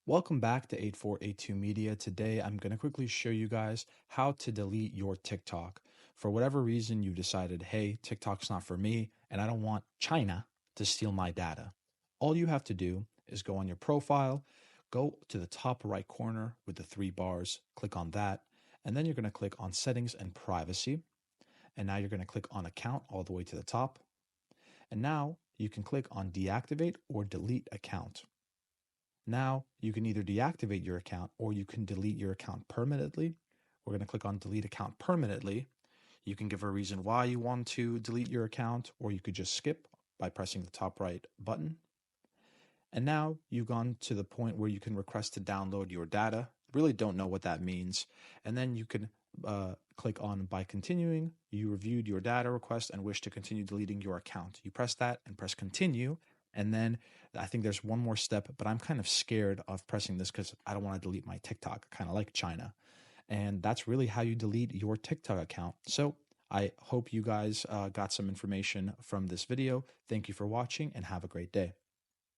Welcome back to 8482 Media. Today, I'm going to quickly show you guys how to delete your TikTok. For whatever reason, you decided, hey, TikTok's not for me, and I don't want China to steal my data. All you have to do is go on your profile, go to the top right corner with the three bars, click on that, and then you're going to click on Settings and Privacy. And now you're going to click on Account all the way to the top. And now you can click on Deactivate or Delete Account. Now you can either deactivate your account or you can delete your account permanently. We're going to click on delete account permanently. You can give a reason why you want to delete your account, or you could just skip by pressing the top right button. And now you've gone to the point where you can request to download your data. Really don't know what that means. And then you can click on by continuing. You reviewed your data request and wish to continue deleting your account. You press that and press continue. And then I think there's one more step, but I'm kind of scared of pressing this because I don't want to delete my TikTok, kind of like China. And that's really how you delete your TikTok account. So I hope you guys got some information from this video. Thank you for watching and have a great day.